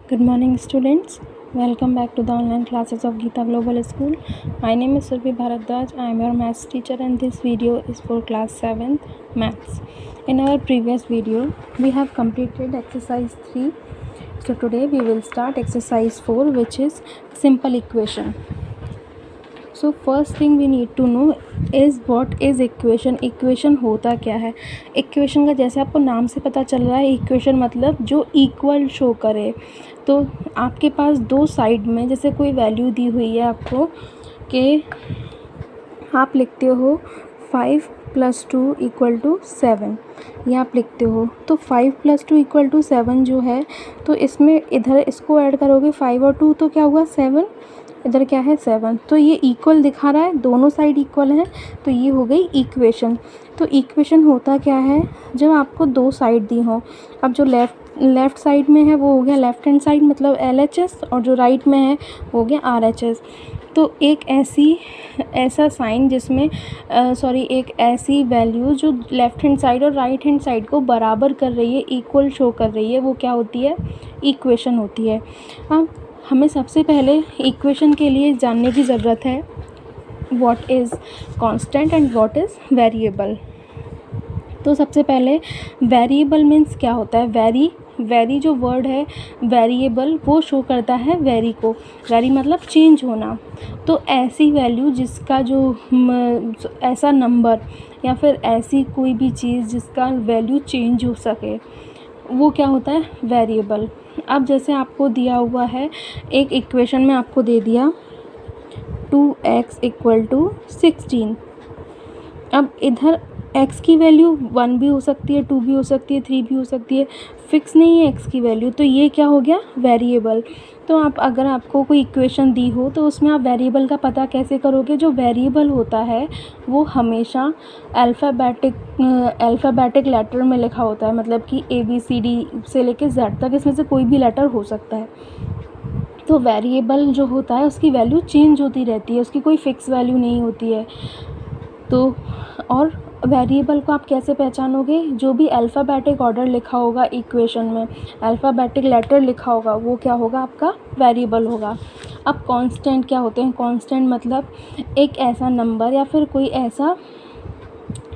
Good morning, students. Welcome back to the online classes of Geeta Global School. My name is Survi Bharadwaj. I am your maths teacher, and this video is for class 7th maths. In our previous video, we have completed exercise 3. So today we will start exercise 4, which is simple equation. So first thing we need to know is what is equation. Equation होता क्या है. Equation का जैसे आपको नाम से पता चल रहा है, इक्वेशन मतलब जो इक्वल शो करे. तो आपके पास दो साइड में जैसे कोई वैल्यू दी हुई है आपको कि आप लिखते हो 5 + 2 = 7, ये आप लिखते हो. तो 5 + 2 = 7 जो है, तो इसमें इधर इसको ऐड करोगे 5 और 2 तो क्या हुआ 7, इधर क्या है 7. तो ये इक्वल दिखा रहा है, दोनों साइड इक्वल हैं, तो ये हो गई इक्वेशन. तो इक्वेशन होता क्या है, जब आपको दो साइड दी हो. अब जो लेफ़्ट साइड में है वो हो गया लेफ़्ट हैंड साइड मतलब LHS, और जो राइट में है वो हो गया RHS. तो एक ऐसा साइन जिसमें एक ऐसी वैल्यू जो लेफ़्ट हैंड साइड और राइट हैंड साइड को बराबर कर रही है, इक्वल शो कर रही है, वो क्या होती है, इक्वेशन होती है. अब हमें सबसे पहले इक्वेशन के लिए जानने की ज़रूरत है what is constant and what is variable. तो सबसे पहले वेरिएबल मीन्स क्या होता है. वेरी जो वर्ड है, वेरिएबल वो शो करता है वेरी को. वेरी मतलब चेंज होना. तो ऐसी वैल्यू जिसका जो ऐसा नंबर या फिर ऐसी कोई भी चीज़ जिसका वैल्यू चेंज हो सके, वो क्या होता है, वेरिएबल. अब जैसे आपको दिया हुआ है एक इक्वेशन में आपको दे दिया 2x = 16. अब इधर x की वैल्यू 1 भी हो सकती है, 2 भी हो सकती है, 3 भी हो सकती है, फिक्स नहीं है x की वैल्यू. तो ये क्या हो गया, वेरिएबल. तो अगर आपको कोई इक्वेशन दी हो तो उसमें आप वेरिएबल का पता कैसे करोगे. जो वेरिएबल होता है वो हमेशा अल्फ़ाबेटिक लेटर में लिखा होता है, मतलब कि ABCD से लेके Z तक इसमें से कोई भी लेटर हो सकता है. तो वेरिएबल जो होता है उसकी वैल्यू चेंज होती रहती है, उसकी कोई फ़िक्स वैल्यू नहीं होती है. तो और वेरिएबल को आप कैसे पहचानोगे, जो भी अल्फ़ाबेटिक ऑर्डर लिखा होगा इक्वेशन में, अल्फ़ाबेटिक लेटर लिखा होगा, वो क्या होगा, आपका वेरिएबल होगा. अब कांस्टेंट क्या होते हैं. कांस्टेंट मतलब एक ऐसा नंबर या फिर कोई ऐसा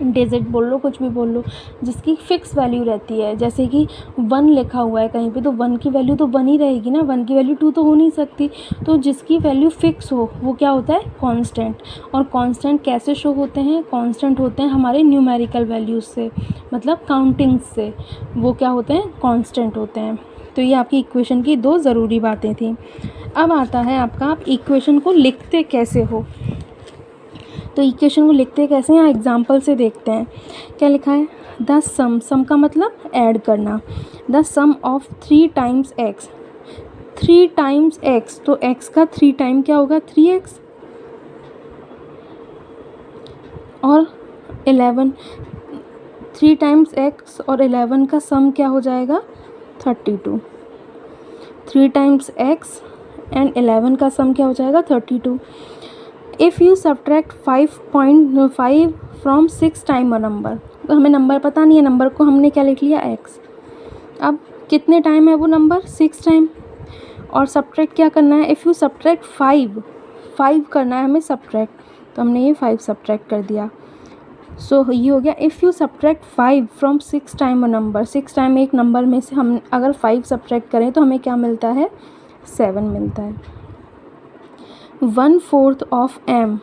डिजिट बोल लो, कुछ भी बोल लो, जिसकी फ़िक्स वैल्यू रहती है. जैसे कि 1 लिखा हुआ है कहीं पे, तो 1 की वैल्यू तो 1 ही रहेगी ना, 1 की वैल्यू 2 तो हो नहीं सकती. तो जिसकी वैल्यू फ़िक्स हो वो क्या होता है, कांस्टेंट. और कांस्टेंट कैसे शो होते हैं, कांस्टेंट होते हैं हमारे न्यूमेरिकल वैल्यूज़ से, मतलब काउंटिंग से, वो क्या होते हैं, कांस्टेंट होते हैं. तो ये आपकी इक्वेशन की दो ज़रूरी बातें थी. अब आता है आपका, आप इक्वेशन को लिखते कैसे हो. तो इक्वेशन को लिखते कैसे हैं, एग्जाम्पल से देखते हैं. क्या लिखा है, द सम का मतलब ऐड करना. The sum of 3 × x, 3 × x, तो x का 3 टाइम क्या होगा, 3x. और 11, 3 × x और 11 का सम क्या हो जाएगा, 32. 3 × x एंड 11 का सम क्या हो जाएगा, 32. If you subtract 5.5 from 6 time a number, तो हमें नंबर पता नहीं है, नंबर को हमने क्या लिख लिया, x. अब कितने टाइम है वो नंबर, 6 टाइम. और सब्ट्रैक्ट क्या करना है, इफ़ यू सब्ट्रैक्ट 5 करना है हमें सब्ट्रैक्ट, तो हमने ये 5 सब्ट्रैक्ट कर दिया. सो ये हो गया, if you subtract 5 from 6 time a number, 6 time एक नंबर में से हम अगर 5 सब्ट्रैक्ट करें तो हमें क्या मिलता है, 7 मिलता है. 1/4 ऑफ m,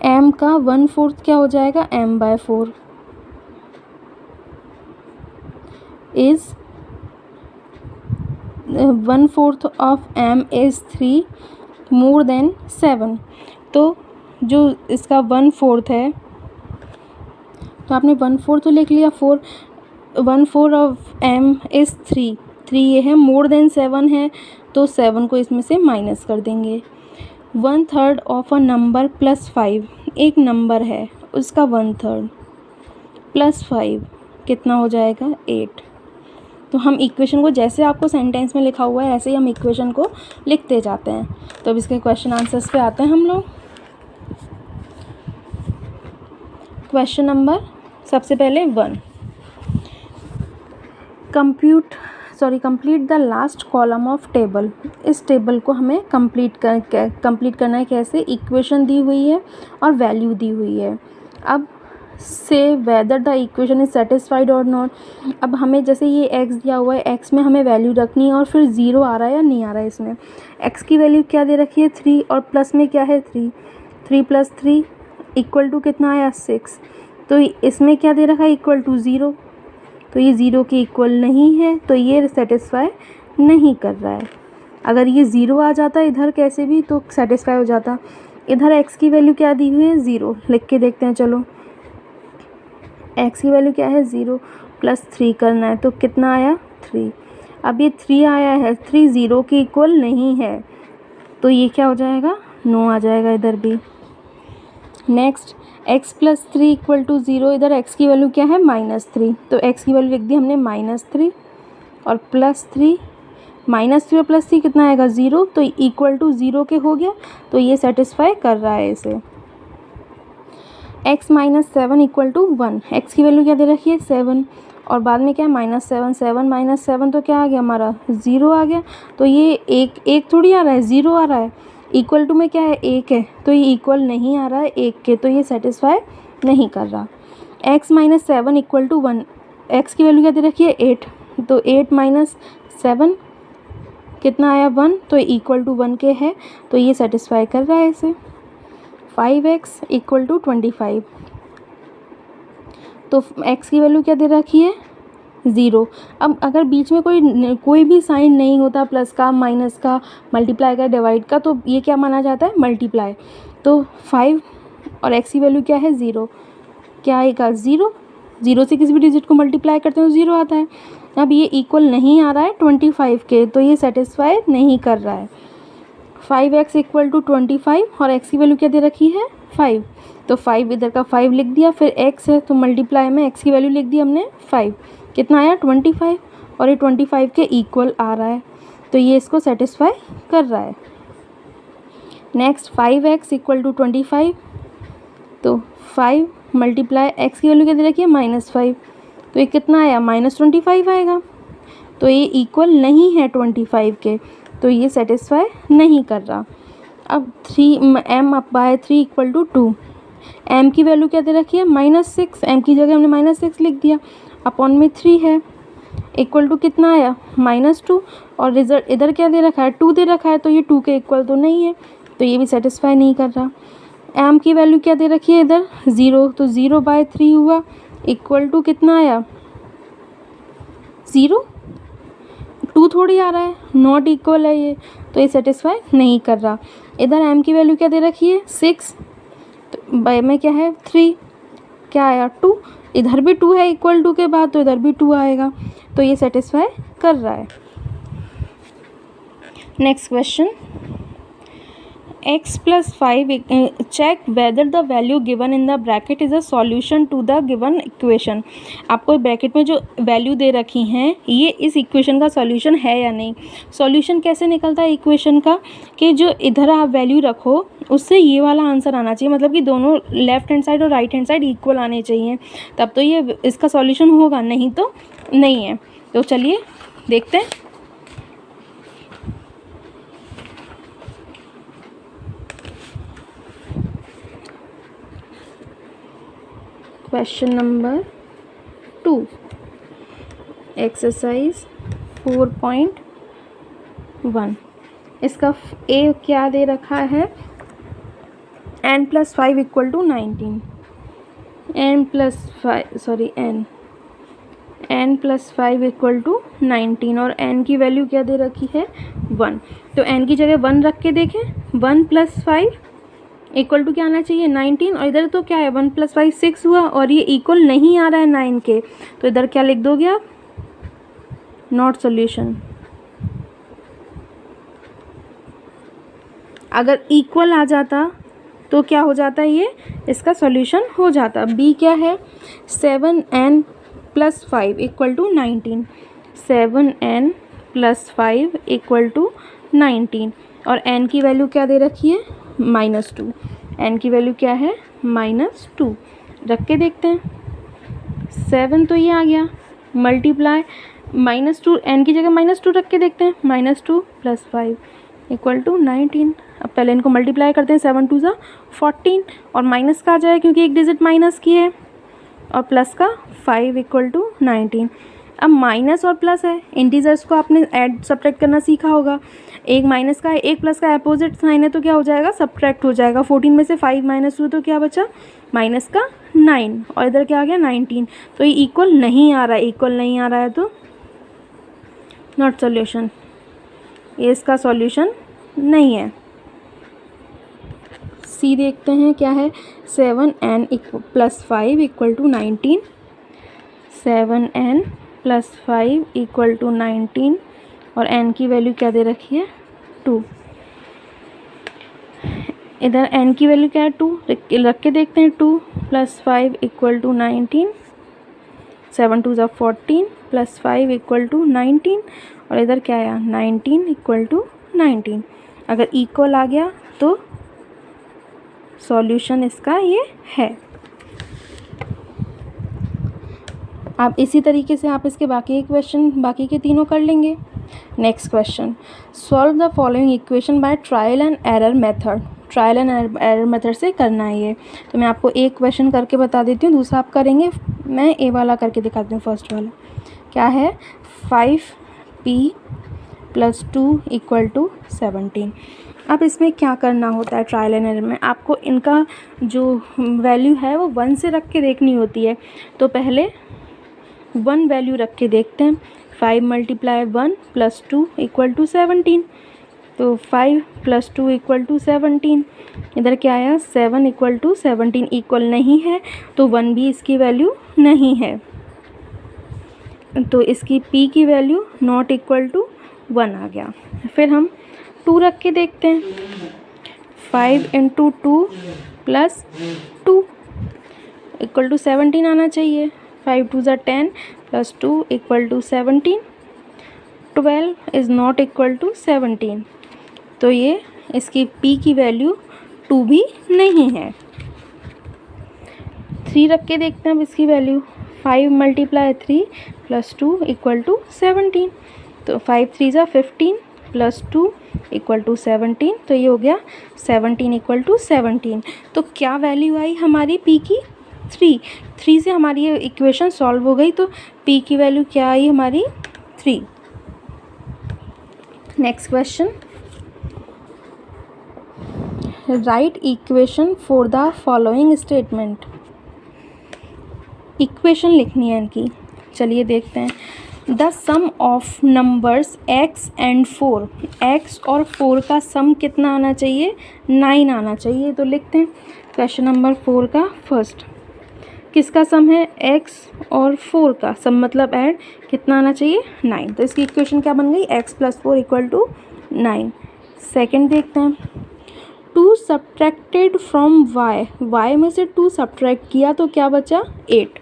m का 1/4 क्या हो जाएगा, m/4 is 1/4 of m is 3 more than 7. तो जो इसका 1/4 है, तो आपने 1/4 तो लिख लिया, 1/4 ऑफ m इज़ 3 ये है, मोर देन 7 है, तो 7 को इसमें से माइनस कर देंगे. 1/3 ऑफ अ नंबर +5, एक नंबर है उसका 1/3 +5 कितना हो जाएगा, 8. तो हम इक्वेशन को जैसे आपको सेंटेंस में लिखा हुआ है ऐसे ही हम इक्वेशन को लिखते जाते हैं. तो अब इसके क्वेश्चन आंसर्स पे आते हैं हम लोग. क्वेश्चन नंबर सबसे पहले 1, compute complete the last column of table. इस टेबल को हमें कंप्लीट करना है। कैसे? इक्वेशन दी हुई है और वैल्यू दी हुई है। अब से whether the equation is satisfied और नॉट। अब हमें जैसे ये एक्स दिया हुआ है, एक्स में हमें वैल्यू रखनी है और फिर ज़ीरो आ रहा है या नहीं आ रहा है। इसमें एक्स की वैल्यू क्या दे रखी है? 3 और प्लस में क्या है? 3। 3 + 3 इक्वल टू कितना आया? 6। तो इसमें क्या दे रखा है? Equal to 0। तो ये 0 के इक्वल नहीं है, तो ये सेटिस्फाई नहीं कर रहा है। अगर ये 0 आ जाता इधर कैसे भी तो सेटिस्फाई हो जाता। इधर एक्स की वैल्यू क्या दी हुई है? 0। लिख के देखते हैं, चलो। एक्स की वैल्यू क्या है? 0 + 3 करना है, तो कितना आया? 3। अब ये 3 आया है, 3 0 के इक्वल नहीं है, तो ये क्या हो जाएगा? नो आ जाएगा इधर भी। Next, x + 3 = 0। इधर x की वैल्यू क्या है? -3। तो x की वैल्यू लिख दी हमने -3 और +3। -3 और +3 कितना आएगा? 0। तो इक्वल टू 0 के हो गया, तो ये सेटिस्फाई कर रहा है इसे। x - 7 = 1। x की वैल्यू क्या दे रखी है? 7 और बाद में क्या है? -7। 7 - 7 तो क्या आ गया हमारा? 0 आ गया। तो ये एक थोड़ी आ रहा है, 0 आ रहा है। इक्वल टू में क्या है? 1 है, तो ये इक्वल नहीं आ रहा है 1 के, तो ये सेटिस्फाई नहीं कर रहा। x - 7 = 1। x की वैल्यू क्या दे रखी है? 8। तो 8 - 7 कितना आया? 1। तो इक्वल टू 1 के है, तो ये सेटिस्फाई कर रहा है इसे। 5x = 25। तो x की वैल्यू क्या दे रखी है? 0। अब अगर बीच में कोई भी साइन नहीं होता, प्लस का, माइनस का, मल्टीप्लाई का, डिवाइड का, तो ये क्या माना जाता है? मल्टीप्लाई। तो 5 और x की वैल्यू क्या है? 0। क्या आएगा? 0। 0 से किसी भी डिजिट को मल्टीप्लाई करते हैं तो 0 आता है। अब ये इक्वल नहीं आ रहा है 25 के, तो ये सेटिस्फाई नहीं कर रहा है। 5x = 25 और x की वैल्यू क्या दे रखी है? 5। तो 5 इधर का 5 लिख दिया, फिर x है तो मल्टीप्लाई में x की वैल्यू लिख दी हमने 5। कितना आया? 25 और ये 25 के इक्वल आ रहा है, तो ये इसको सेटिस्फाई कर रहा है। Next, 5x = 25। तो 5 मल्टीप्लाई x की वैल्यू क्या दे रखी है? -5। तो ये कितना आया? -25 आएगा। तो ये इक्वल नहीं है 25 के, तो ये सेटिस्फाई नहीं कर रहा। अब m/3 = 2। m की वैल्यू क्या दे रखी है? -6। m की जगह हमने -6 लिख दिया, अपॉन में 3 है, इक्वल टू कितना आया? -2। और रिजल्ट इधर क्या दे रखा है? 2 दे रखा है, तो ये 2 के इक्वल तो नहीं है, तो ये भी सेटिस्फाई नहीं कर रहा। m की वैल्यू क्या दे रखी है? इधर 0। तो 0/3 हुआ, इक्वल टू कितना आया? 0। 2 थोड़ी आ रहा है, नॉट इक्वल है ये, तो ये सेटिस्फाई नहीं कर रहा। इधर m की वैल्यू क्या दे रखी है? 6। तो बाय में क्या है? 3। क्या आया? 2। इधर भी 2 है इक्वल टू के बाद, तो इधर भी 2 आएगा, तो ये सेटिस्फाई कर रहा है। Next question, x + 5 check whether the value given in the bracket is a solution to the given equation. आपको ब्रैकेट में जो वैल्यू दे रखी हैं, ये इस इक्वेशन का सॉल्यूशन है या नहीं। सॉल्यूशन कैसे निकलता है इक्वेशन का? कि जो इधर आप वैल्यू रखो उससे ये वाला आंसर आना चाहिए, मतलब कि दोनों लेफ्ट हैंड साइड और राइट हैंड साइड इक्वल आने चाहिए, तब तो ये इसका सॉल्यूशन होगा, नहीं तो नहीं है। तो चलिए देखते हैं। Question number 2, exercise 4.1। इसका ए क्या दे रखा है? n + 5 = 19। n + 5 = 19 और n की वैल्यू क्या दे रखी है? 1। तो n की जगह 1 रख के देखें। 1 + 5 इक्वल टू क्या आना चाहिए? 19। और इधर तो क्या है? 1 + 5 6 हुआ, और ये इक्वल नहीं आ रहा है 9 के, तो इधर क्या लिख दोगे आप? Not solution. अगर इक्वल आ जाता तो क्या हो जाता है? ये इसका सॉल्यूशन हो जाता। बी क्या है? 7n + 5 = 19। 7n + 5 = 19 और n की वैल्यू क्या दे रखी है? -2। n की वैल्यू क्या है? -2। रख के देखते हैं। 7 तो ये आ गया, मल्टीप्लाई -2 n की जगह -2 रख के देखते हैं। -2 + 5 = 19। अब पहले इनको मल्टीप्लाई करते हैं, 7 2 14 और माइनस का आ जाए क्योंकि एक डिजिट माइनस की है, और प्लस का 5 = 19। अब माइनस और प्लस है, इंटीजर्स को आपने ऐड सब्ट्रैक्ट करना सीखा होगा। एक माइनस का है, एक प्लस का अपोजिट साइन है, तो क्या हो जाएगा, सब्ट्रैक्ट हो जाएगा। 14 में से 5 - 2 तो क्या बचा, माइनस का 9, और इधर क्या आ गया 19। तो ये इक्वल नहीं आ रहा है, इक्वल नहीं आ रहा है तो नॉट सॉल्यूशन, ये इसका सॉल्यूशन नहीं है। सी देखते हैं क्या है, 7n + 5 = 19। 7n + 5 = 19 और n की वैल्यू क्या दे रखी है, 2। इधर n की वैल्यू क्या है, 2 रख के देखते हैं। 2 + 5 = 19, 7 2 14 + 5 = 19 और इधर क्या आया, 19 = 19। अगर इक्वल आ गया तो सॉल्यूशन इसका ये है। आप इसी तरीके से आप इसके बाकी क्वेश्चन, बाकी के तीनों कर लेंगे। Next question, solve the following equation by trial and error method. Trial and error method से करना है ये। तो मैं आपको एक क्वेश्चन करके बता देती हूँ, दूसरा आप करेंगे। मैं ए वाला करके दिखाती हूँ। फर्स्ट वाला क्या है, 5p + 2 = 17। अब इसमें क्या करना होता है ट्रायल एंड एरर में, आपको इनका जो वैल्यू है वो 1 से रख के देखनी होती है। तो पहले 1 वैल्यू रख के देखते हैं। 5 × 1 + 2 = 17। तो 5 + 2 = 17। इधर क्या आया, 7 = 17 इक्वल नहीं है, तो 1 भी इसकी वैल्यू नहीं है, तो इसकी p की वैल्यू नॉट इक्वल टू 1 आ गया। फिर हम 2 रख के देखते हैं। 5 × 2 + 2 = 17 आना चाहिए। 5 2 10 + 2 = 17। 12 इज़ नॉट इक्वल टू 17, तो ये इसकी p की वैल्यू 2 भी नहीं है। 3 रख के देखते हैं अब इसकी वैल्यू। 5 × 3 + 2 = 17। तो 5 3 15 + 2 = 17। तो ये हो गया 17 = 17। तो क्या वैल्यू आई हमारी p की, 3 से हमारी ये इक्वेशन सॉल्व हो गई। तो p की वैल्यू क्या आई हमारी, 3। Next question, write equation for the following statement. Equation लिखनी है इनकी, चलिए देखते हैं। The sum of numbers x and 4, x और 4 का सम कितना आना चाहिए, 9 आना चाहिए। तो लिखते हैं क्वेश्चन नंबर 4 का फर्स्ट, किसका सम है, x और 4 का सम, मतलब ऐड कितना आना चाहिए, 9। तो इसकी इक्वेशन क्या बन गई, x + 4 = 9। सेकेंड देखते हैं, 2 सब्ट्रैक्टेड फ्रॉम y में से 2 सब्ट्रैक्ट किया तो क्या बचा, 8।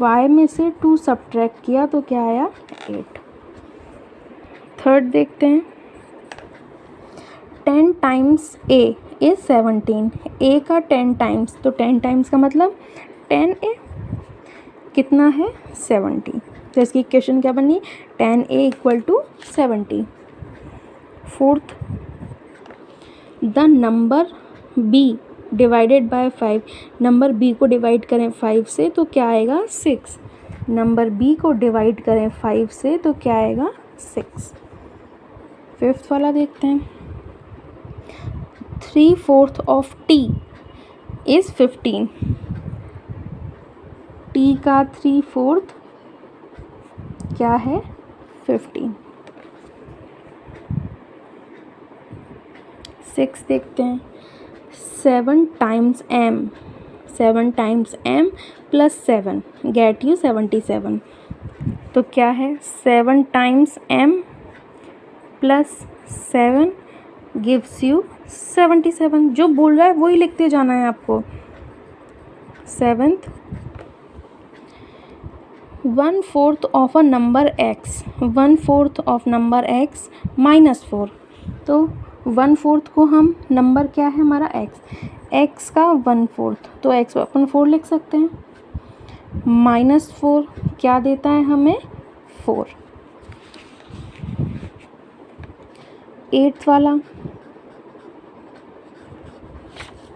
y में से 2 सब्ट्रैक्ट किया तो क्या आया, 8। थर्ड देखते हैं, 10 टाइम्स a इज़ 17। a का 10 टाइम्स, तो 10 टाइम्स का मतलब 10a कितना है, 70। तो इसकी इक्वेशन क्या बनी, 10a = 70। Fourth, the number b divided by 5, number b को डिवाइड करें 5 से तो क्या आएगा, 6। नंबर b को डिवाइड करें 5 से तो क्या आएगा, 6। फिफ्थ वाला देखते हैं, 3/4 ऑफ t इज़ 15। t का 3/4 क्या है, 15। 6 देखते हैं, 7 times m, 7 times m + 7 get you 77। तो क्या है, 7 टाइम्स m + 7 गिव्स यू 77। जो बोल रहा है वही लिखते जाना है आपको। Seventh, 1/4 of a number x, 1/4 of number x -4। तो 1/4 को हम, नंबर क्या है हमारा x का 1/4, तो x अपन 4 लिख सकते हैं। -4 क्या देता है हमें, 4। 8th वाला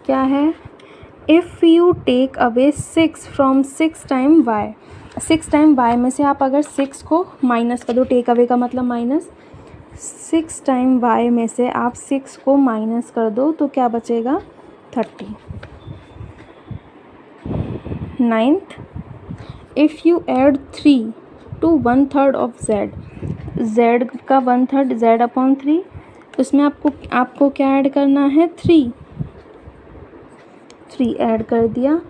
क्या है? If you take away 6 from 6 time y, 6 time y में से आप अगर 6 को माइनस कर दो, टेक अवे का मतलब माइनस, 6 टाइम वाई में से आप 6 को माइनस कर दो तो क्या बचेगा? 30। 9th, if you add 3 to 1/3 of z, z का 1/3 z/3, उसमें आपको क्या ऐड करना है? 3 ऐड कर दिया,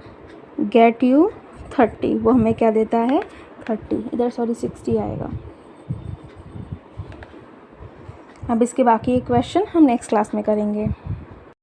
गेट यू 30, वो हमें क्या देता है? 30, इधर 60 आएगा। अब इसके बाकी क्वेश्चन हम नेक्स्ट क्लास में करेंगे।